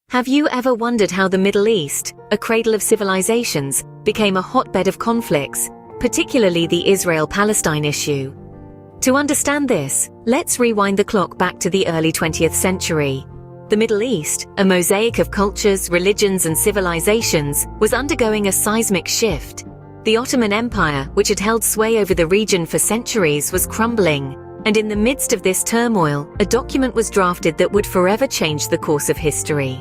Have you ever wondered how the Middle East, a cradle of civilizations, became a hotbed of conflicts, particularly the Israel-Palestine issue? To understand this, let's rewind the clock back to the early 20th century. The Middle East, a mosaic of cultures, religions, and civilizations, was undergoing a seismic shift. The Ottoman Empire, which had held sway over the region for centuries, was crumbling, and in the midst of this turmoil, a document was drafted that would forever change the course of history.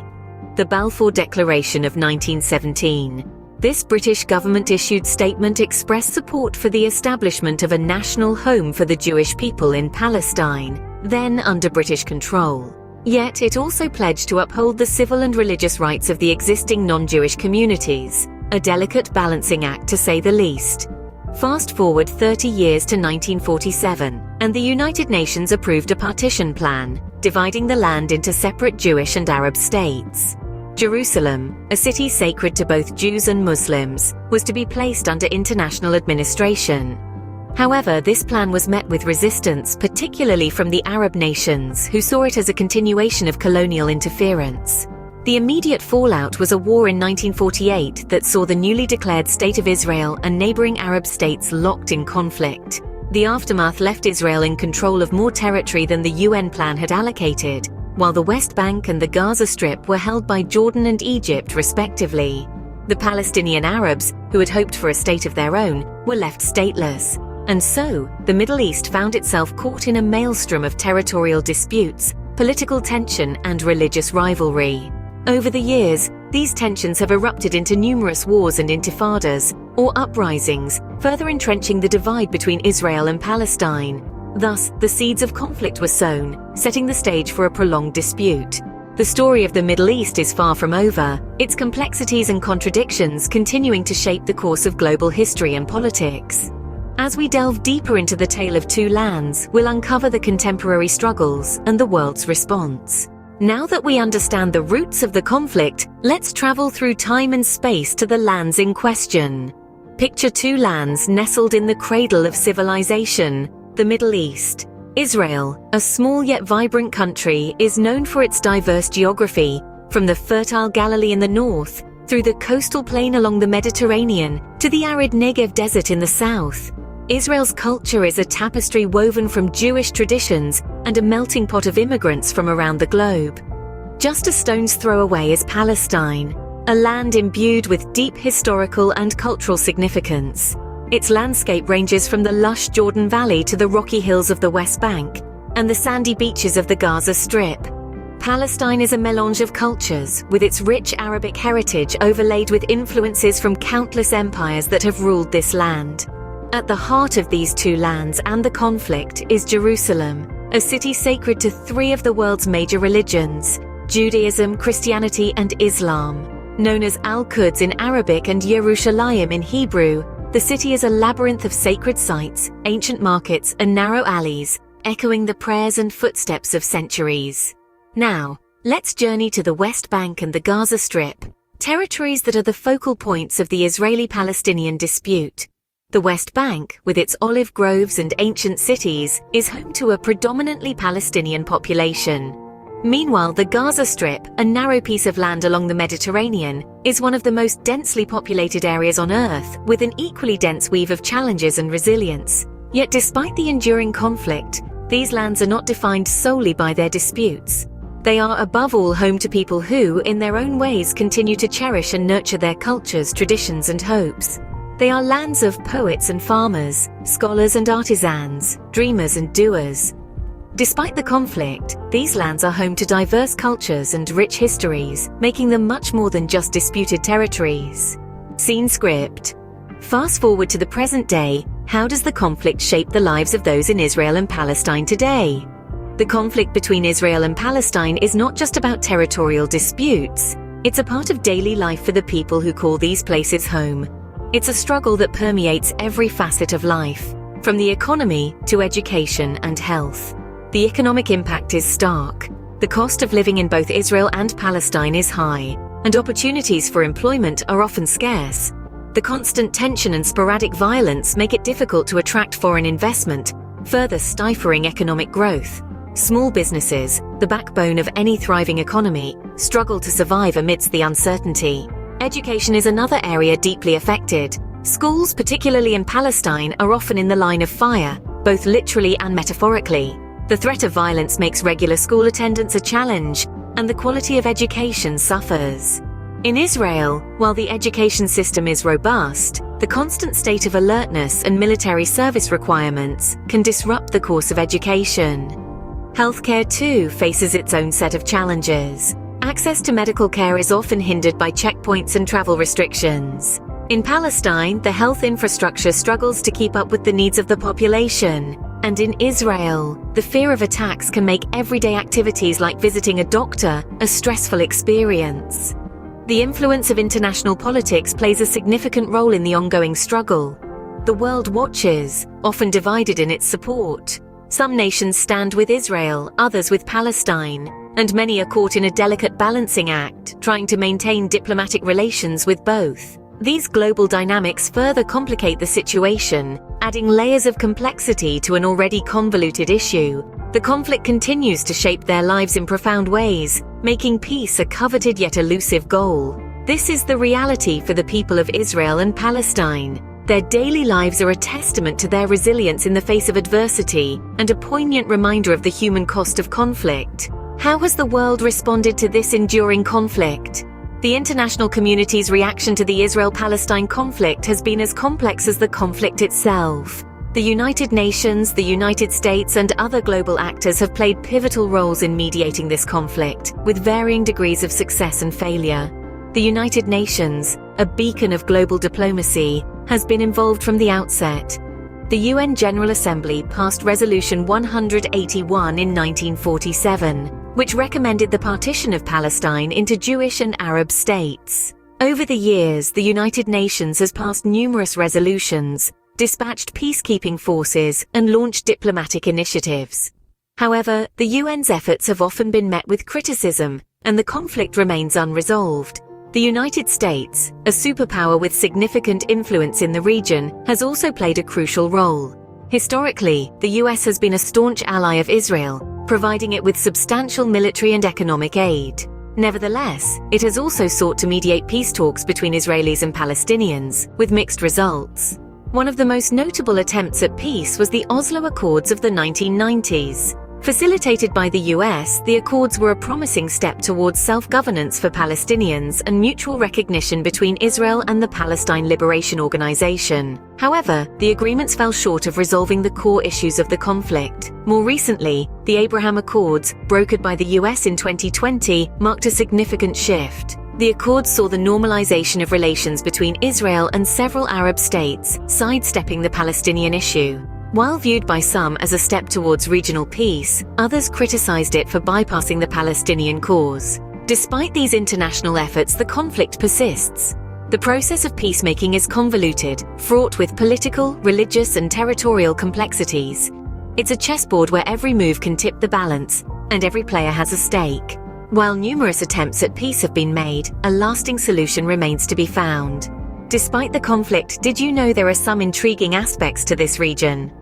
The Balfour Declaration of 1917. This British government-issued statement expressed support for the establishment of a national home for the Jewish people in Palestine, then under British control. Yet it also pledged to uphold the civil and religious rights of the existing non-Jewish communities, a delicate balancing act to say the least. Fast forward 30 years to 1947, and the United Nations approved a partition plan, dividing the land into separate Jewish and Arab states. Jerusalem, a city sacred to both Jews and Muslims, was to be placed under international administration. However, this plan was met with resistance, particularly from the Arab nations, who saw it as a continuation of colonial interference. The immediate fallout was a war in 1948 that saw the newly declared State of Israel and neighboring Arab states locked in conflict. The aftermath left Israel in control of more territory than the UN plan had allocated, while the West Bank and the Gaza Strip were held by Jordan and Egypt respectively. The Palestinian Arabs, who had hoped for a state of their own, were left stateless. And so, the Middle East found itself caught in a maelstrom of territorial disputes, political tension, and religious rivalry. Over the years, these tensions have erupted into numerous wars and intifadas, or uprisings, further entrenching the divide between Israel and Palestine. Thus, the seeds of conflict were sown, setting the stage for a prolonged dispute. The story of the Middle East is far from over, its complexities and contradictions continuing to shape the course of global history and politics. As we delve deeper into the tale of two lands, we'll uncover the contemporary struggles and the world's response. Now that we understand the roots of the conflict, let's travel through time and space to the lands in question. Picture two lands nestled in the cradle of civilization, the Middle East. Israel, a small yet vibrant country, is known for its diverse geography, from the fertile Galilee in the north, through the coastal plain along the Mediterranean, to the arid Negev desert in the south. Israel's culture is a tapestry woven from Jewish traditions and a melting pot of immigrants from around the globe. Just a stone's throw away is Palestine, a land imbued with deep historical and cultural significance. Its landscape ranges from the lush Jordan Valley to the rocky hills of the West Bank and the sandy beaches of the Gaza Strip. Palestine is a melange of cultures, with its rich Arabic heritage overlaid with influences from countless empires that have ruled this land. At the heart of these two lands and the conflict is Jerusalem, a city sacred to three of the world's major religions, Judaism, Christianity, and Islam. Known as Al-Quds in Arabic and Yerushalayim in Hebrew, the city is a labyrinth of sacred sites, ancient markets, and narrow alleys, echoing the prayers and footsteps of centuries. Now, let's journey to the West Bank and the Gaza Strip, territories that are the focal points of the Israeli-Palestinian dispute. The West Bank, with its olive groves and ancient cities, is home to a predominantly Palestinian population. Meanwhile, the Gaza Strip, a narrow piece of land along the Mediterranean, is one of the most densely populated areas on Earth, with an equally dense weave of challenges and resilience. Yet despite the enduring conflict, these lands are not defined solely by their disputes. They are above all home to people who, in their own ways, continue to cherish and nurture their cultures, traditions, and hopes. They are lands of poets and farmers, scholars and artisans, dreamers and doers. Despite the conflict, these lands are home to diverse cultures and rich histories, making them much more than just disputed territories. Scene script. Fast forward to the present day, how does the conflict shape the lives of those in Israel and Palestine today? The conflict between Israel and Palestine is not just about territorial disputes. It's a part of daily life for the people who call these places home. It's a struggle that permeates every facet of life, from the economy to education and health. The economic impact is stark. The cost of living in both Israel and Palestine is high, and opportunities for employment are often scarce. The constant tension and sporadic violence make it difficult to attract foreign investment, further stifling economic growth. Small businesses, the backbone of any thriving economy, struggle to survive amidst the uncertainty. Education is another area deeply affected. Schools, particularly in Palestine, are often in the line of fire, both literally and metaphorically. The threat of violence makes regular school attendance a challenge, and the quality of education suffers. In Israel, while the education system is robust, the constant state of alertness and military service requirements can disrupt the course of education. Healthcare too faces its own set of challenges. Access to medical care is often hindered by checkpoints and travel restrictions. In Palestine, the health infrastructure struggles to keep up with the needs of the population. And in Israel, the fear of attacks can make everyday activities like visiting a doctor a stressful experience. The influence of international politics plays a significant role in the ongoing struggle. The world watches, often divided in its support. Some nations stand with Israel, others with Palestine, and many are caught in a delicate balancing act, trying to maintain diplomatic relations with both. These global dynamics further complicate the situation, adding layers of complexity to an already convoluted issue. The conflict continues to shape their lives in profound ways, making peace a coveted yet elusive goal. This is the reality for the people of Israel and Palestine. Their daily lives are a testament to their resilience in the face of adversity and a poignant reminder of the human cost of conflict. How has the world responded to this enduring conflict? The international community's reaction to the Israel-Palestine conflict has been as complex as the conflict itself. The United Nations, the United States, and other global actors have played pivotal roles in mediating this conflict, with varying degrees of success and failure. The United Nations, a beacon of global diplomacy, has been involved from the outset. The UN General Assembly passed Resolution 181 in 1947, which recommended the partition of Palestine into Jewish and Arab states. Over the years, the United Nations has passed numerous resolutions, dispatched peacekeeping forces, and launched diplomatic initiatives. However, the UN's efforts have often been met with criticism, and the conflict remains unresolved. The United States, a superpower with significant influence in the region, has also played a crucial role. Historically, the US has been a staunch ally of Israel, providing it with substantial military and economic aid. Nevertheless, it has also sought to mediate peace talks between Israelis and Palestinians, with mixed results. One of the most notable attempts at peace was the Oslo Accords of the 1990s. Facilitated by the US, the accords were a promising step towards self-governance for Palestinians and mutual recognition between Israel and the Palestine Liberation Organization. However, the agreements fell short of resolving the core issues of the conflict. More recently, the Abraham Accords, brokered by the US in 2020, marked a significant shift. The accords saw the normalization of relations between Israel and several Arab states, sidestepping the Palestinian issue. While viewed by some as a step towards regional peace, others criticized it for bypassing the Palestinian cause. Despite these international efforts, the conflict persists. The process of peacemaking is convoluted, fraught with political, religious, and territorial complexities. It's a chessboard where every move can tip the balance, and every player has a stake. While numerous attempts at peace have been made, a lasting solution remains to be found. Despite the conflict, did you know there are some intriguing aspects to this region?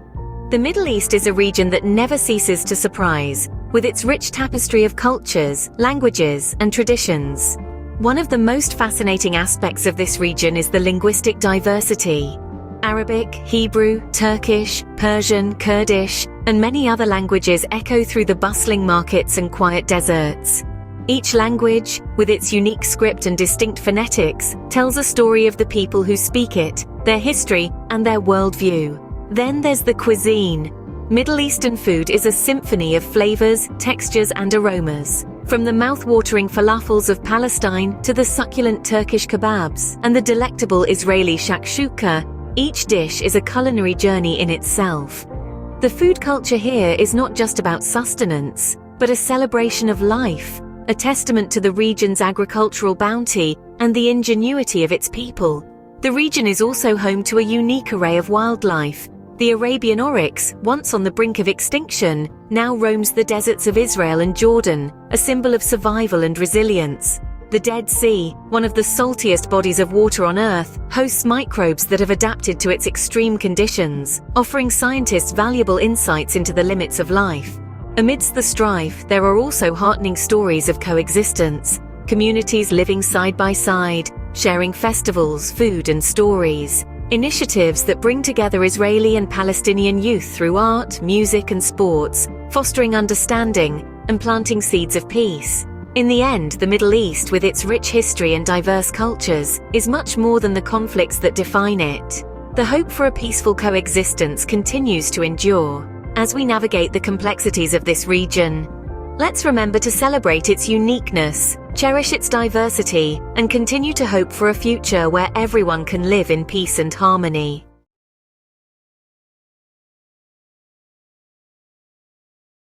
The Middle East is a region that never ceases to surprise, with its rich tapestry of cultures, languages, and traditions. One of the most fascinating aspects of this region is the linguistic diversity. Arabic, Hebrew, Turkish, Persian, Kurdish, and many other languages echo through the bustling markets and quiet deserts. Each language, with its unique script and distinct phonetics, tells a story of the people who speak it, their history, and their worldview. Then there's the cuisine. Middle Eastern food is a symphony of flavors, textures, and aromas. From the mouth-watering falafels of Palestine to the succulent Turkish kebabs and the delectable Israeli shakshuka, each dish is a culinary journey in itself. The food culture here is not just about sustenance, but a celebration of life, a testament to the region's agricultural bounty and the ingenuity of its people. The region is also home to a unique array of wildlife. The Arabian oryx, once on the brink of extinction, now roams the deserts of Israel and Jordan, a symbol of survival and resilience. The Dead Sea, one of the saltiest bodies of water on Earth, hosts microbes that have adapted to its extreme conditions, offering scientists valuable insights into the limits of life. Amidst the strife, there are also heartening stories of coexistence. communities living side by side, sharing festivals, food and stories. Initiatives that bring together Israeli and Palestinian youth through art, music and sports, fostering understanding and planting seeds of peace. In the end, the Middle East, with its rich history and diverse cultures, is much more than the conflicts that define it. The hope for a peaceful coexistence continues to endure. As we navigate the complexities of this region, let's remember to celebrate its uniqueness, cherish its diversity, and continue to hope for a future where everyone can live in peace and harmony.